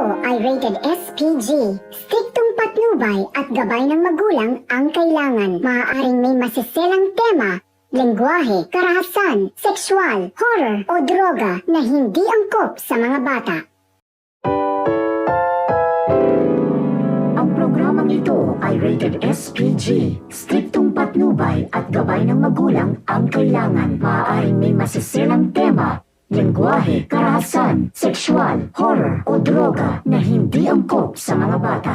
ay rated SPG. Striktong patnubay at gabay ng magulang ang kailangan. Maaaring may masiselang tema, lengguwahe, karahasan, sexual, horror o droga na hindi angkop sa mga bata. Ang programang ito ay rated SPG. Striktong patnubay at gabay ng magulang ang kailangan. Maaaring may masiselang tema, lengguwahe, karahasan, sexual, horror o droga na hindi angkop sa mga bata.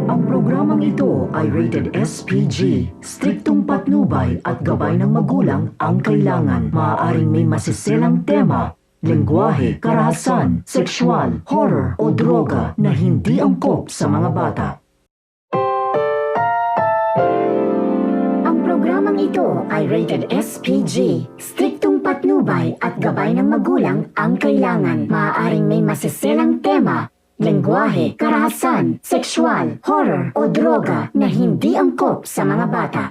Ang programang ito ay rated SPG. Striktong patnubay at gabay ng magulang ang kailangan. Maaaring may masiselang tema, lengguwahe, karahasan, sexual, horror o droga na hindi angkop sa mga bata. Ang programang ito ay rated SPG. Striktong patnubay at gabay ng magulang ang kailangan. Maaaring may masiselang tema, lengguwahe, karahasan, sexual, horror o droga na hindi angkop sa mga bata.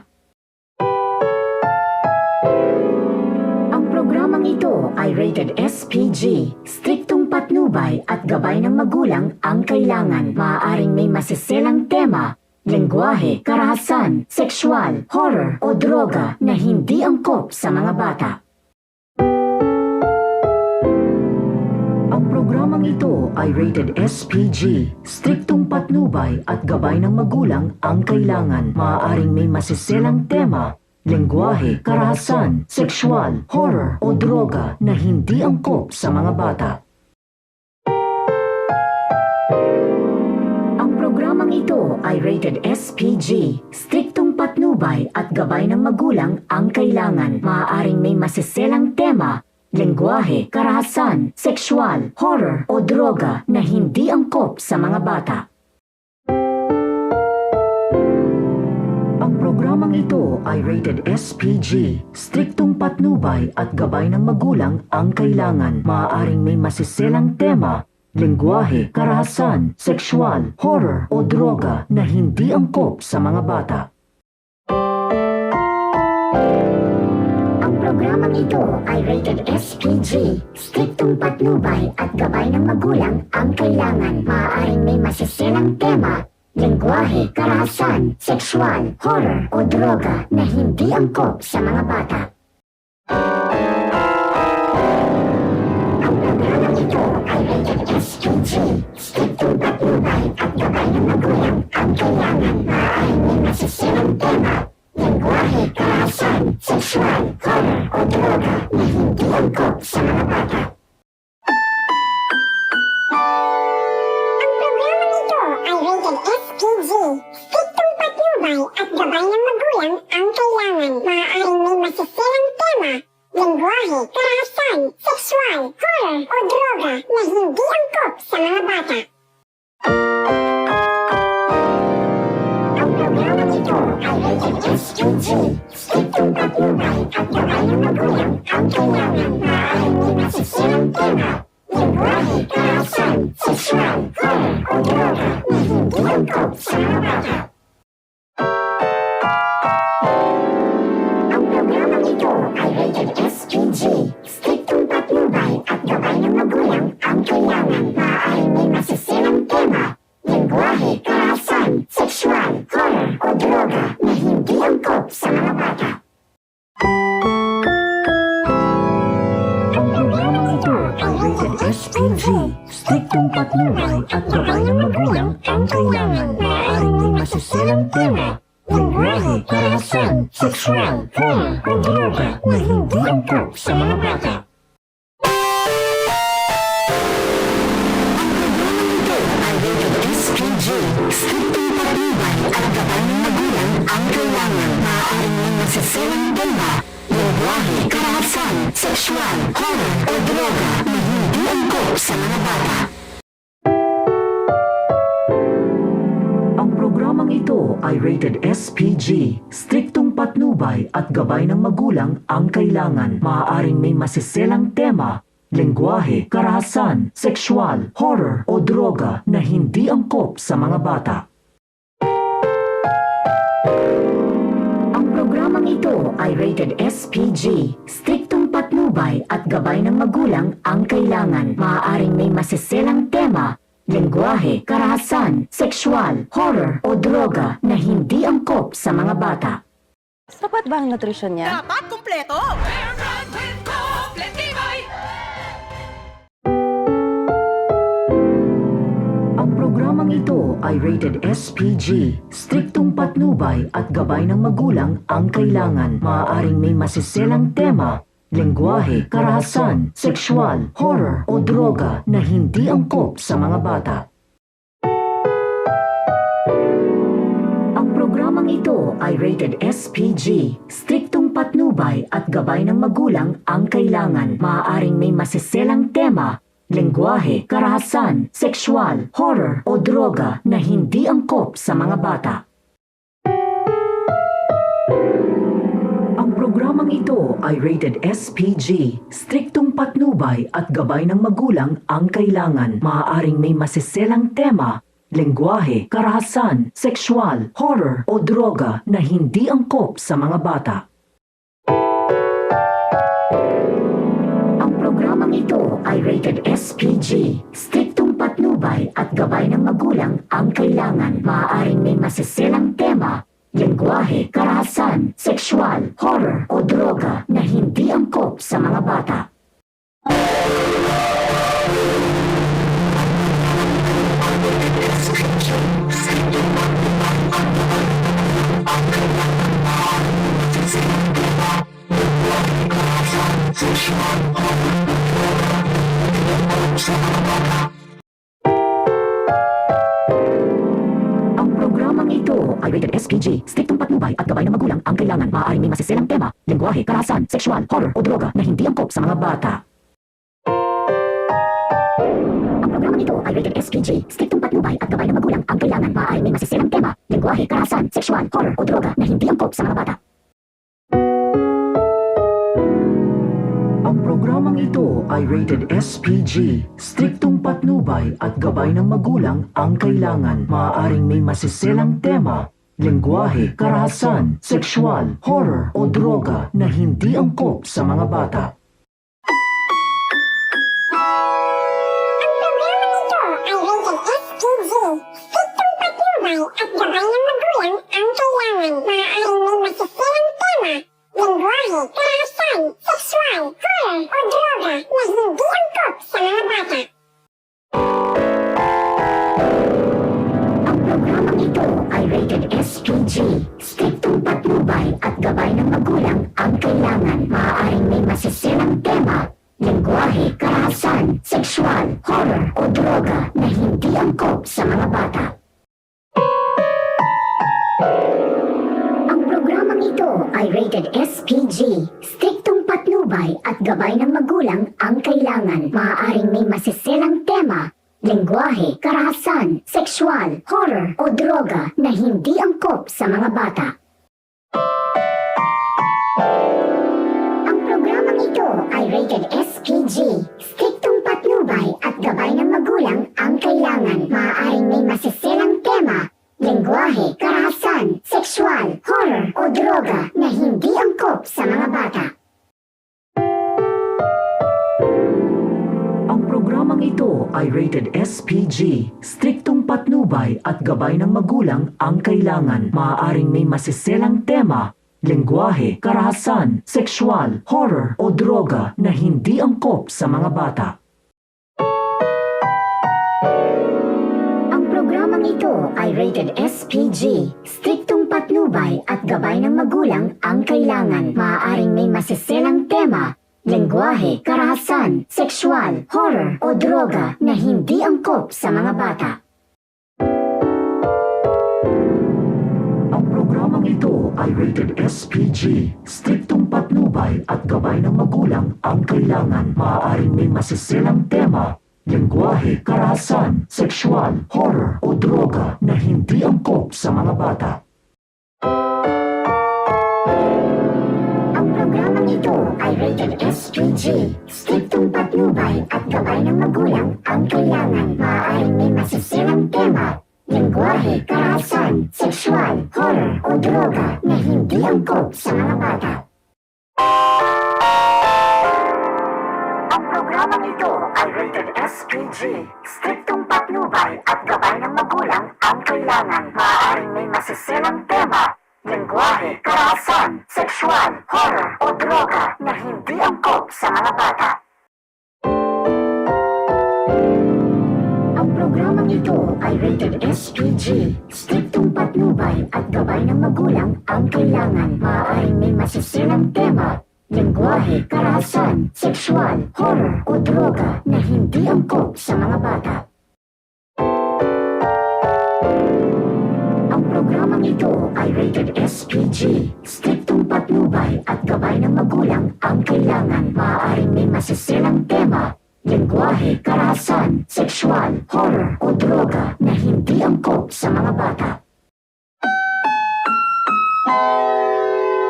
Ang programang ito ay rated SPG. Striktong patnubay at gabay ng magulang ang kailangan. Maaaring may masiselang tema, lengguwahe, karahasan, sexual, horror o droga na hindi angkop sa mga bata. Ang programang ito ay rated SPG. Striktong patnubay at gabay ng magulang ang kailangan. Maaaring may masiselang tema, lengguwahe, karahasan, sexual, horror o droga na hindi angkop sa mga bata. Ang programang ito ay rated SPG. Striktong patnubay at gabay ng magulang ang kailangan. Maaaring may masiselang tema, lengguwahe, karahasan, sexual, horror o droga na hindi angkop sa mga bata. Ang programang ito ay rated SPG. Striktong patnubay at gabay ng magulang ang kailangan. Maaaring may masiselang tema, lengguwahe, karahasan, sexual, horror o droga na hindi angkop sa mga bata. Ang programang ito ay rated SPG. Striktong patnubay at gabay ng magulang ang kailangan. Maaaring may masiselang tema, lengguwahe, karahasan, sexual, horror o droga na hindi angkop sa mga bata. Ang programang ito ay rated SPG. Striktong patnubay at gabay ng magulang ang kailangan. Maaaring may masiselang tema, lengguwahe, karahasan, sexual, horror o droga na hindi angkop sa mga bata. Ang programang ito ay rated SPG. Striktong patnubay at gabay ng magulang ang kailangan. Maaaring may masiselang tema, lengguwahe, karahasan, sexual, horror o droga na hindi angkop sa mga bata. Ang programang ito ay rated SPG. Striktong patnubay at gabay ng magulang ang kailangan. Maaaring may masiselang tema, lengguwahe, karahasan, sexual, horror o droga na hindi angkop sa mga bata. Ang programang ito ay rated SPG. Striktong patnubay at gabay ng magulang ang kailangan. Maaaring may masiselang tema, lengguwahe, karahasan, sexual, horror o droga na hindi angkop sa mga bata. Ang programang ito ay rated SPG. Striktong patnubay at gabay ng magulang ang kailangan. Maaaring may masiselang tema, lengguwahe, karahasan, sexual, horror o droga na hindi angkop sa mga bata. SPG. Striktong patnubay at gabay ng magulang ang kailangan. Maaaring may masiselang tema, lengguwahe, karahasan, sexual, horror o droga na hindi angkop sa mga bata. Ang programang ito ay rated SPG. Striktong patnubay at gabay ng magulang ang kailangan. Maaaring may masiselang tema, lengguwahe, karahasan, sexual, horror o droga na hindi angkop sa mga bata. Ang programang ito ay rated SPG. Striktong patnubay patnubay at gabay ng magulang ang kailangan. Maaaring may masiselang tema, lengguwahe, karahasan, sexual, horror o droga na hindi angkop sa mga bata. Sapat ba ang nutrisyon niya? Dapat kumpleto! Ang programang ito ay rated SPG. Striktong patnubay at gabay ng magulang ang kailangan. Maaaring may masiselang tema, lengguwahe, karahasan, sexual, horror o droga na hindi angkop sa mga bata. Ang programang ito ay rated SPG. Striktong patnubay at gabay ng magulang ang kailangan. Maaaring may masiselang tema, lengguwahe, karahasan, sexual, horror o droga na hindi angkop sa mga bata. Ang programang ito ay rated SPG. Striktong patnubay at gabay ng magulang ang kailangan. Maaaring may masiselang tema, lengguwahe, karahasan, sexual, horror o droga na hindi angkop sa mga bata. Ang programang ito ay rated SPG. Striktong patnubay at gabay ng magulang ang kailangan. Maaaring may masiselang tema, lengguwahe, karahasan, sexual, horror o droga na hindi angkop sa mga bata. Ang programang ito ay rated SPG. Striktong patnubay at gabay ng magulang ang kailangan. Maaaring may masiselang tema, lengguwahe, karahasan, sexual, horror o droga na hindi angkop sa mga bata. Ang programang ito ay rated SPG. Striktong patnubay at gabay ng magulang ang kailangan. Maaaring may masiselang tema, lengguwahe, karahasan, sexual, horror o droga na hindi angkop sa mga bata. Ang programang ito ay rated SPG. Striktong patnubay at gabay ng magulang ang kailangan. Maaaring may masiselang tema, lengguwahe, karahasan, sexual, horror o droga na hindi angkop sa mga bata. Ang programang ito ay rated SPG. Striktong patnubay at gabay ng magulang ang kailangan. Maaaring may masiselang tema, lengguwahe, karahasan, sexual, horror o droga na hindi angkop sa mga bata. Ang programang ito ay rated SPG. Striktong patnubay at gabay ng magulang ang kailangan. Maaaring may masiselang tema, lengguwahe, karahasan, sexual, horror o droga na hindi angkop sa mga bata. Ang programang ito ay rated SPG. Striktong patnubay at gabay ng magulang ang kailangan. Maaaring may masiselang tema, lengguwahe, karahasan, sexual, horror o droga na hindi angkop sa mga bata. Ang programang ito ay rated SPG. Striktong patnubay at gabay ng magulang ang kailangan. Maaaring may masiselang tema, lengguwahe, karahasan, sexual, horror o droga na hindi angkop sa mga bata. Ang programang ito ay rated SPG. Striktong patnubay at gabay ng magulang ang kailangan. Maaaring may masiselang tema, lengguwahe, karahasan, sexual, horror o droga na hindi angkop sa mga bata. Ang programang ito ay rated SPG. Striktong patnubay at gabay ng magulang ang kailangan. Maaaring may masiselang tema, lengguwahe, karahasan, sexual, horror o droga na hindi angkop sa mga bata. Ang programang ito ay rated SPG. Striktong patnubay at gabay ng magulang ang kailangan. Maaaring may masiselang tema, lengguwahe, karahasan, sexual, horror o droga na hindi angkop sa mga bata. Ang programang ito ay rated SPG. Striktong patnubay at gabay ng magulang ang kailangan. Maaaring may masiselang tema, lengguwahe, karahasan, sexual, horror o droga na hindi angkop sa mga bata. SPG, striktong patnubay at gabay ng magulang ang kailangan. Maaaring may masiselang tema, lengguwahe, karahasan, sexual, horror o droga na hindi angkop sa mga bata. Ang programang ito ay rated SPG, striktong patnubay at gabay ng magulang ang kailangan. Maaaring may masiselang tema, lengguwahe, karahasan, sexual, horror o droga na hindi angkop sa mga bata. Ang programang ito ay rated SPG, striktong patnubay at gabay ng magulang ang kailangan. Maaaring may masiselang tema, lengguwahe, karahasan, sexual, horror o droga na hindi angkop sa mga bata.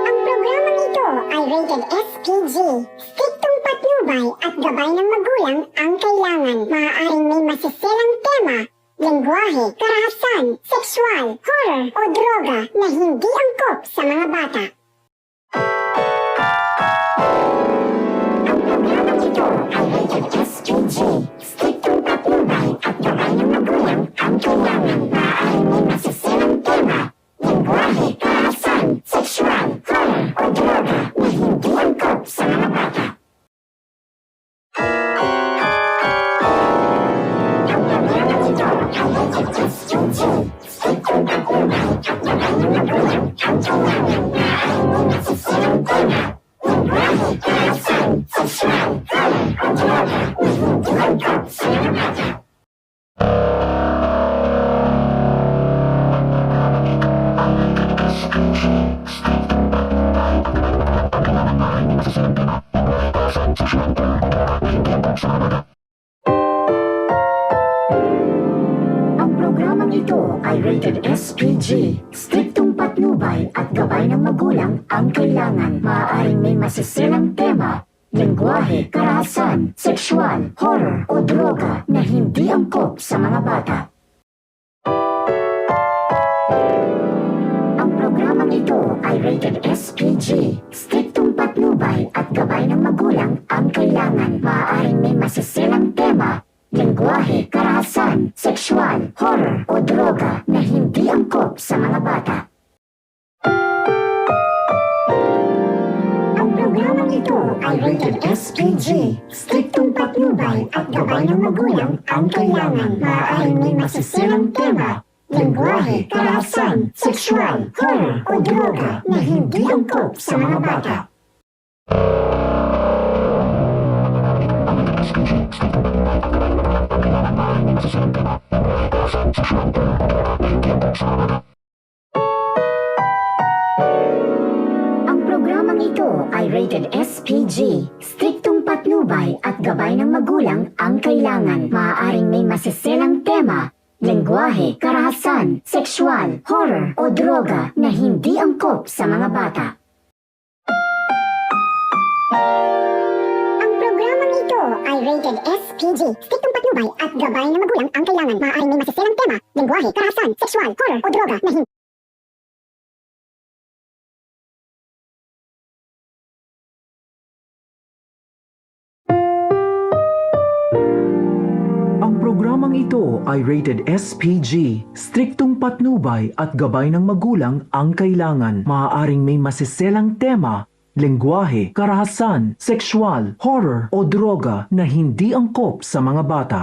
Ang programang ito ay rated SPG, striktong patnubay at gabay ng magulang ang kailangan. Maaaring may masiselang tema, lengguwahe, karahasan, sexual, horror o droga na hindi angkop sa mga bata. Ang programang ito ay rated SPG, striktong patnubay at gabay ng magulang ang kailangan. Maaaring may masiselang tema, lengguwahe, karahasan, sexual, horror o droga na hindi angkop sa mga bata. Ang programang ito ay rated SPG, striktong patnubay at gabay ng magulang ang kailangan. Maaaring may masiselang tema, lengguwahe, karahasan, sexual, horror o droga na hindi angkop sa mga bata. Ang programang ito ay rated SPG, striktong patnubay at gabay ng magulang ang kailangan. Maaaring may masiselang tema, lengguwahe, karahasan, sexual, horror o droga na hindi angkop sa mga bata. Ang programang ito ay rated SPG, striktong patnubay at gabay ng magulang ang kailangan. Maaaring may masiselang tema, lengguwahe, karahasan, sexual, horror o droga na hindi angkop sa mga bata. Ang programang ito ay rated SPG, striktong patnubay at gabay ng magulang ang kailangan. Maaaring may masiselang tema, lengguwahe, karahasan, sexual, horror o droga na hindi angkop sa mga bata. Ang programang ito ay rated SPG, striktong patnubay at gabay ng magulang ang kailangan. Maaaring may masiselang tema, lengguwahe, karahasan, sexual, horror o droga na hindi angkop sa mga bata. Ang programang ito ay rated SPG, striktong patnubay at gabay ng magulang ang kailangan. Maaaring may masiselang tema, lengguwahe, karahasan, sexual, horror o droga na hindi Ang programang ito ay rated SPG, striktong patnubay at gabay ng magulang ang kailangan. Maaaring may masiselang tema, lengguwahe, karahasan, sexual, horror o droga na hindi angkop sa mga bata.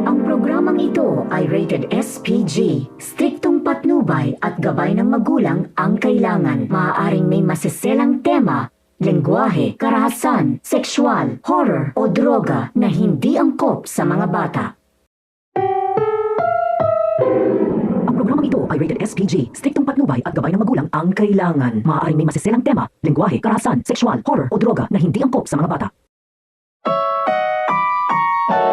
Ang programang ito ay rated SPG, striktong patnubay at gabay ng magulang ang kailangan. Maaaring may masiselang tema, lengguwahe, karahasan, sexual, horror o droga na hindi angkop sa mga bata. Ang programang ito ay rated SPG, striktong patnubay at gabay ng magulang ang kailangan. Maaaring may masiselang tema, lengguwahe, karahasan, sexual, horror o droga na hindi angkop sa mga bata.